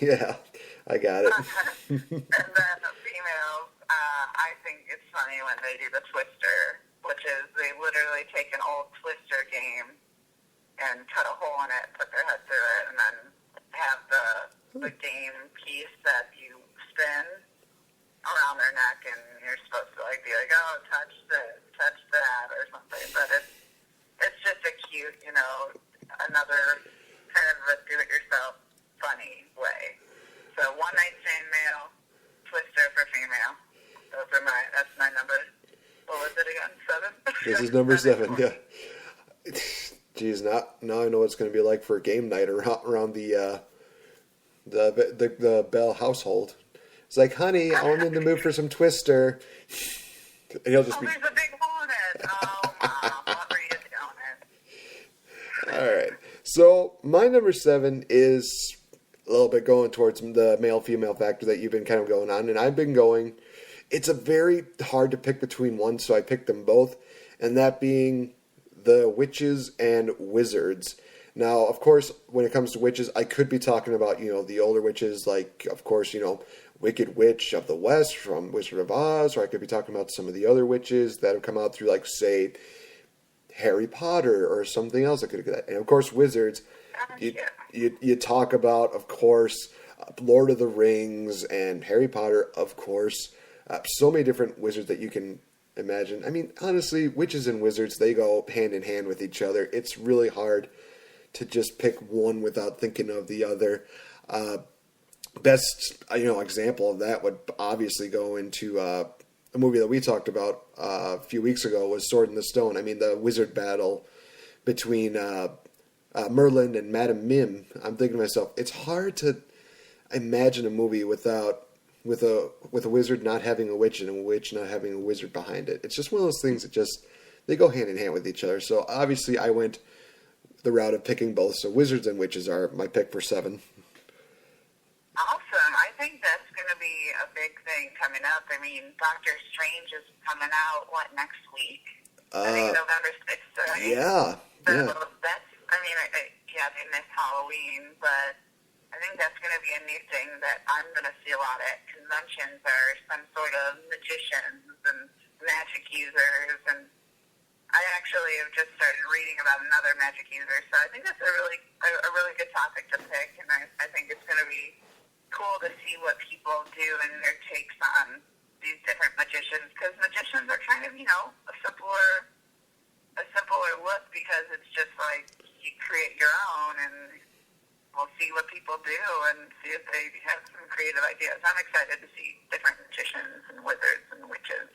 Yeah, I got it. And then females, I think it's funny when they do the twister, which is they literally take an old twister game and cut a hole in it, put their head through it, and then have the game piece that you spin around their neck, and you're supposed to like be like, oh, touch this, touch that, or something. But it's just a cute, another kind of a do-it-yourself funny way. So one night stand male, twister for female. That's my number. What was it again? 7? This is number 7. Yeah. Geez, now I know what it's going to be like for a game night around the Bell household. It's like, honey, I want in the mood for some twister. And he'll just be. There's a big hole in it. Oh, Mom, what were you doing? All right. So my number 7 is a little bit going towards the male-female factor that you've been kind of going on, and I've been going. It's a very hard to pick between one, so I picked them both, and that being the witches and wizards. Now, of course, when it comes to witches, I could be talking about, the older witches, like, of course, Wicked Witch of the West from Wizard of Oz, or I could be talking about some of the other witches that have come out through, like, say, Harry Potter or something else that could have that. And, of course, wizards, you talk about, of course, Lord of the Rings and Harry Potter, of course. So many different wizards that you can imagine. I mean, honestly, witches and wizards, they go hand in hand with each other. It's really hard to just pick one without thinking of the other. Best, example of that would obviously go into a movie that we talked about a few weeks ago was Sword in the Stone. I mean, the wizard battle between Merlin and Madame Mim. I'm thinking to myself, it's hard to imagine a movie with a wizard not having a witch and a witch not having a wizard behind it. It's just one of those things that they go hand in hand with each other. So obviously I went the route of picking both. So wizards and witches are my pick for 7. Awesome. I think that's going to be a big thing coming up. I mean, Doctor Strange is coming out, next week? I think November 6th. Yeah. So that's, they missed Halloween, but I think that's going to be a new thing that I'm going to see a lot at conventions, or some sort of magicians and magic users, and I actually have just started reading about another magic user, so I think that's a really good topic to pick, and I think it's going to be cool to see what people do and their takes on these different magicians, because magicians are kind of, a simpler look, because it's just like you create your own, and we'll see what people do and see if they have some creative ideas. I'm excited to see different magicians and wizards and witches,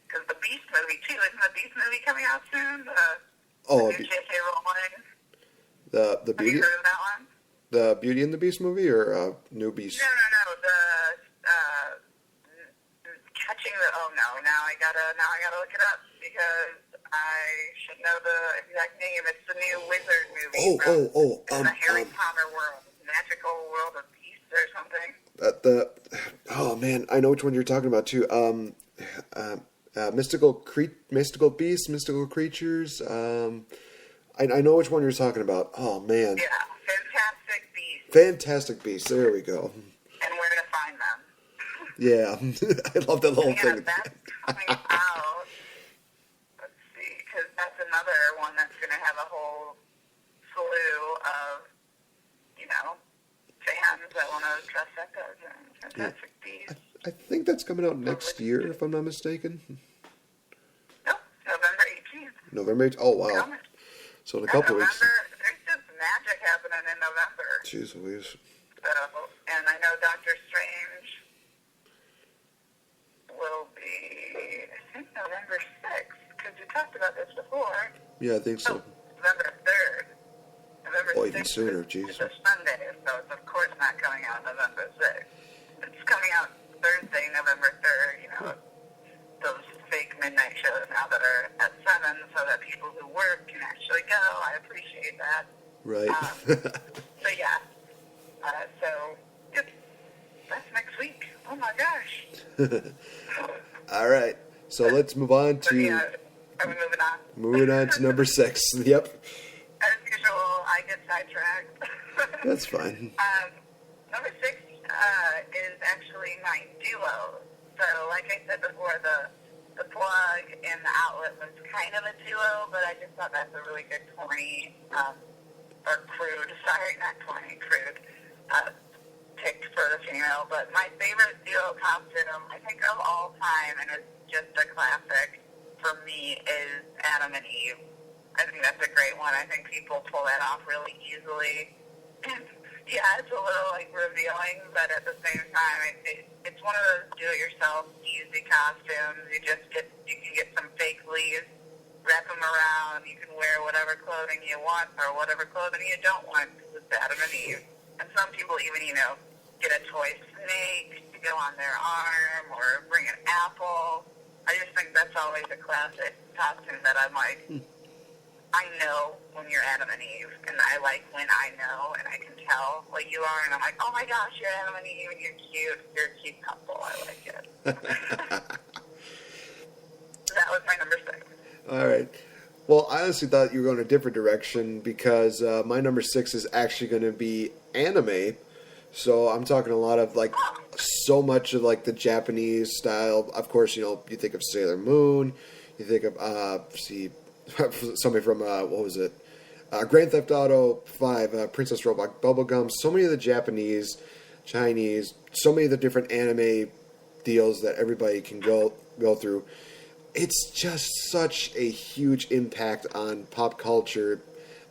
because the Beast movie too, isn't the Beast movie coming out soon? The new J.K. Rowling. The Beauty. Have you heard of that one? The Beauty and the Beast movie, or New Beast? No. Catching the. Oh no! Now I gotta look it up, because I should know the exact name. It's the new wizard movie. The Harry Potter world, magical world of beasts or something. Oh man, I know which one you're talking about too. Mystical beasts, mystical creatures. I know which one you're talking about. Oh man. Yeah, Fantastic Beasts. Fantastic Beasts. There we go. And where to find them. Yeah, I love that whole thing. That's coming out. Let's see, because that's another one that's going to have a whole slew of, fans that want to dress up as Fantastic Beasts. I think that's coming out next year, if I'm not mistaken. Nope, November 18th. November 18th. Oh, wow. So in a couple weeks. There's just magic happening in November. Jeez Louise. So, and I know Doctor Strange will be, I think, November 6th, because we talked about this before. Yeah, I think so. November 3rd. November 6th even sooner, jeez. It's a Sunday, so it's of course not coming out November 6th. It's coming out Thursday, November 3rd, those fake midnight shows now that are at 7, so that people who work can actually go. I appreciate that. Right. Yep, that's next week. Oh my gosh. All right. So let's move on to... Are we moving on? Moving on to number 6. Yep. As usual, I get sidetracked. That's fine. Number 6 is actually my duo. So, like I said before, the plug and the outlet was kind of a duo, but I just thought that's a really good corny, or crude, sorry, not corny, crude, pick for the female. But my favorite duo costume, I think of all time, and it's just a classic for me, is Adam and Eve. I think that's a great one. I think people pull that off really easily. Yeah, it's a little like revealing, but at the same time, it's one of those do-it-yourself easy costumes. You can get some fake leaves, wrap them around. You can wear whatever clothing you want or whatever clothing you don't want. It's Adam and Eve, and some people even get a toy snake to go on their arm or bring an apple. I just think that's always a classic costume that I'm like. I know when you're Adam and Eve, and I like when I know, and I can tell what you are, and I'm like, oh my gosh, you're Adam and Eve, and you're cute. You're a cute couple. I like it. That was my number 6. All right. Well, I honestly thought you were going a different direction because my number 6 is actually going to be anime. So I'm talking a lot of so much of the Japanese style. Of course, you think of Sailor Moon. You think of somebody from what was it? Grand Theft Auto 5, Princess Robot Bubblegum. So many of the Japanese, Chinese, so many of the different anime deals that everybody can go through. It's just such a huge impact on pop culture,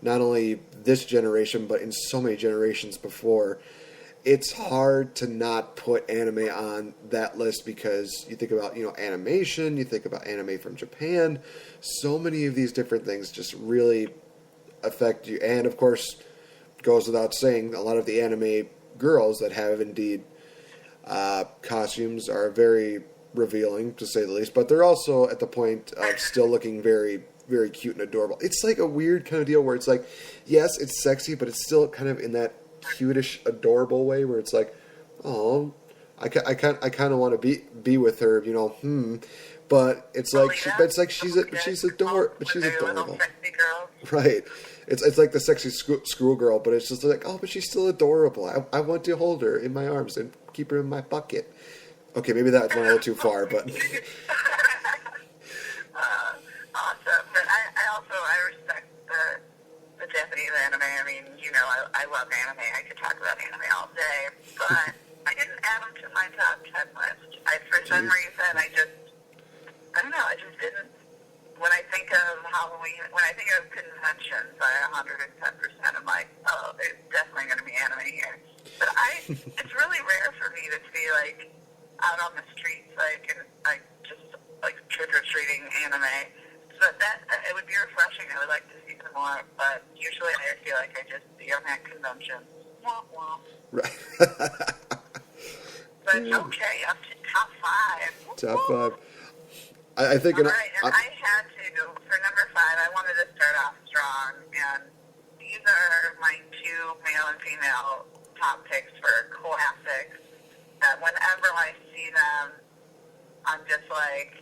not only this generation, but in so many generations before. It's hard to not put anime on that list because you think about, animation, you think about anime from Japan. So many of these different things just really affect you. And, of course, goes without saying, a lot of the anime girls that have indeed costumes are very revealing, to say the least. But they're also at the point of still looking very, very cute and adorable. It's like a weird kind of deal where it's like, yes, it's sexy, but it's still kind of in that cutish, adorable way where it's like, oh, I kind of want to be with her, but it's like she's adorable, right? It's like the sexy schoolgirl, but it's just like, oh, but she's still adorable. I want to hold her in my arms and keep her in my bucket. Okay, maybe that went a little too far, but awesome. But I respect the Japanese anime. I mean, I love anime. I could talk about anime all day, but I didn't add them to my top 10 list. For some reason, I don't know, I just didn't. When I think of Halloween, when I think of conventions, I 110%. I'm like, oh, there's definitely going to be anime here. But it's really rare for me to see out on the streets, just trick-or-treating anime. So that it would be refreshing. I would like to see some more, but usually I feel like I just see them at conventions. Womp womp. Right. But okay, up to top 5. Top 5. I think. All right, and I had to for number 5. I wanted to start off strong, and these are my 2 male and female top picks for classics. That whenever I see them, I'm just like,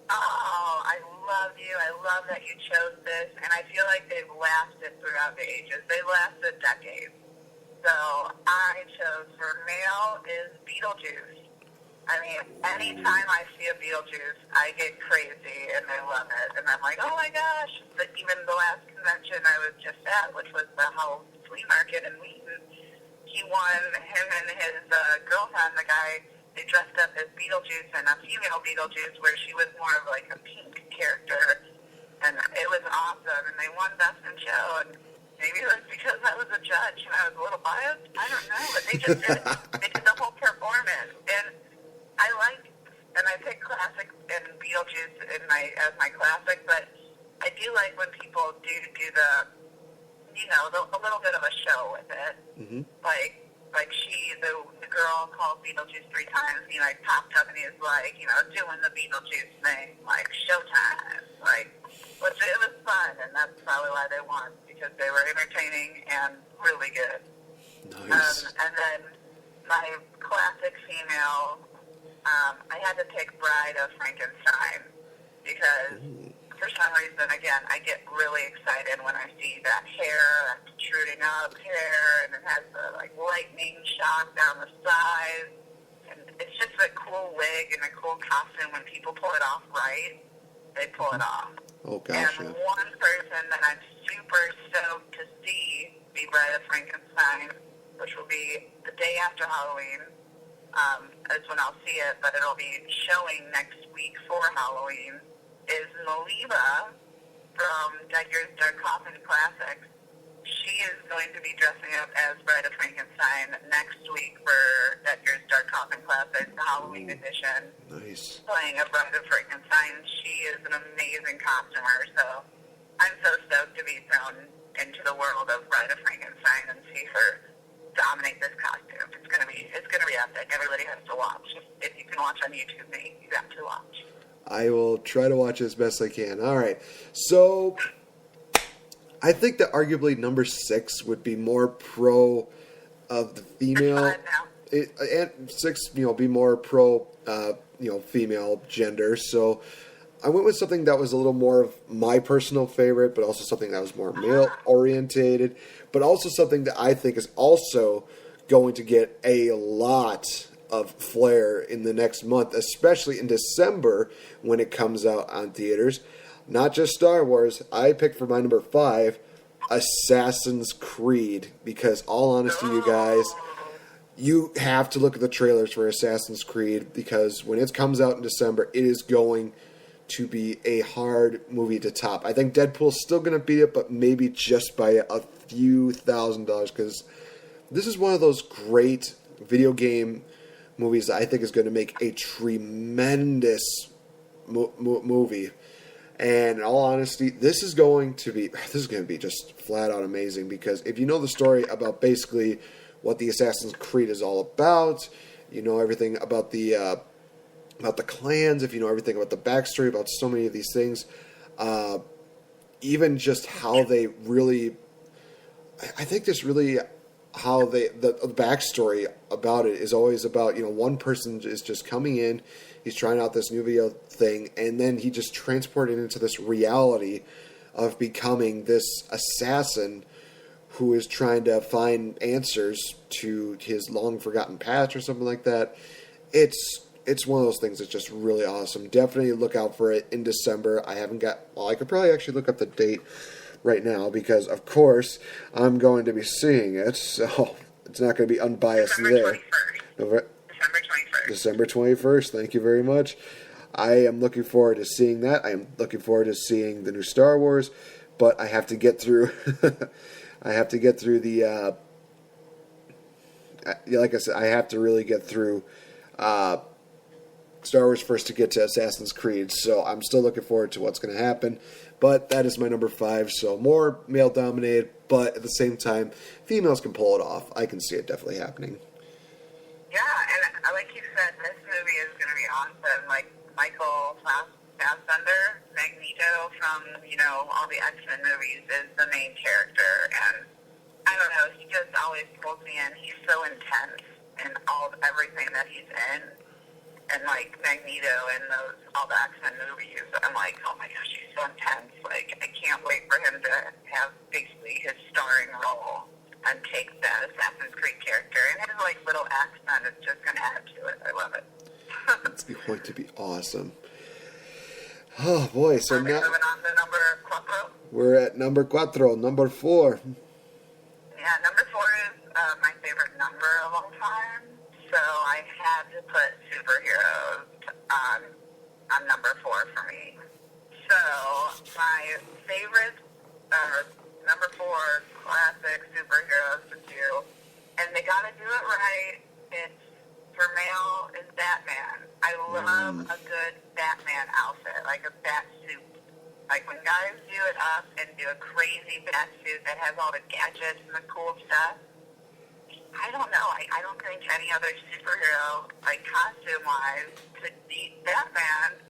oh, I love you. I love that you chose this. And I feel like they've lasted throughout the ages. They've lasted decades. So I chose for male is Beetlejuice. I mean, anytime I see a Beetlejuice, I get crazy and I love it. And I'm like, oh my gosh. But even the last convention I was just at, which was the Halloween Flea Market in Wheaton, he won, him and his girlfriend, the guy, they dressed up as Beetlejuice and a female Beetlejuice where she was more of a pink character. And it was awesome. And they won Best in Show. And maybe it was because I was a judge and I was a little biased. I don't know. But they just did, they did the whole performance. And I pick classic and Beetlejuice as my classic. But I do like when people do the, a little bit of a show with it. Mm-hmm. Like the girl called Beetlejuice 3 times. He popped up and he was doing the Beetlejuice thing, showtime. Which it was fun, and that's probably why they won, because they were entertaining and really good. Nice. And then my classic female, I had to pick Bride of Frankenstein because for some reason, again, I get really excited when I see that hair, that protruding up hair, and it has the like lightning shock down the side. And it's just a cool wig and a cool costume. When people pull it off right, they pull it off. Oh, gosh, And yeah. one person that I'm super stoked to see be Bride of Frankenstein, which will be the day after Halloween, is when I'll see it, but it'll be showing next week for Halloween, is Maliba from Deckard's Dark Coffin Classics. She is going to be dressing up as Bride of Frankenstein next week for Deckard's Dark Coffin Classics, the Halloween edition. Nice. Playing a Bride of Frankenstein. She is an amazing costumer, so I'm so stoked to be thrown into the world of Bride of Frankenstein and see her dominate this costume. It's gonna be epic. Everybody has to watch. If you can watch on YouTube, Nate, you have to watch. I will try to watch as best I can. All right. So I think that arguably number 6 would be more pro of the female. Five now. And 6, be more pro, female gender. So I went with something that was a little more of my personal favorite, but also something that was more male orientated, but also something that I think is also going to get a lot of flair in the next month, especially in December when it comes out on theaters. Not just Star Wars. I picked for my number 5, Assassin's Creed, because all honesty, you guys, you have to look at the trailers for Assassin's Creed, because when it comes out in December, it is going to be a hard movie to top. I think Deadpool's still going to beat it, but maybe just by a few $1,000s, because this is one of those great video game movies that I think is going to make a tremendous movie. And in all honesty, this is going to be just flat out amazing, because if you know the story about basically what the Assassin's Creed is all about, you know everything about the clans, if you know everything about the backstory, about so many of these things, even just how they really, I think this really, how the backstory about it is always about, one person is just coming in, he's trying out this new video thing, and then he just transported into this reality of becoming this assassin who is trying to find answers to his long forgotten past or something like that. It's one of those things that's just really awesome. Definitely look out for it in December. I could probably actually look up the date right now, because of course I'm going to be seeing it, so it's not going to be unbiased there. December 21st. Thank you very much. I am looking forward to seeing that. I am looking forward to seeing the new Star Wars, but I have to get through the like I said, I have to really get through Star Wars first to get to Assassin's Creed, so I'm still looking forward to what's going to happen. But that is my number 5, so more male-dominated, but at the same time, females can pull it off. I can see it definitely happening. Yeah, and like you said, this movie is going to be awesome. Like, Michael Fassbender, Magneto from, all the X-Men movies, is the main character, and I don't know, he just always pulls me in. He's so intense in everything that he's in. And, like, Magneto and all the X-Men movies, I'm like, oh my gosh, he's so intense. Like, I can't wait for him to have basically his starring role and take that Assassin's Creed character. And his, like, little accent is just going to add to it. I love it. It's going to be awesome. Oh, boy. So now moving on to number 4. We're at number 4, number 4. Yeah, number 4 is my favorite number of all time. So I had to put superheroes on number 4 for me. So my favorite number 4 classic superheroes to do, and they got to do it right. It's for male is Batman. I love a good Batman outfit, like a bat suit. Like when guys do it up and do a crazy bat suit that has all the gadgets and the cool stuff. I don't know. I don't think any other superhero, like costume-wise, could beat Batman.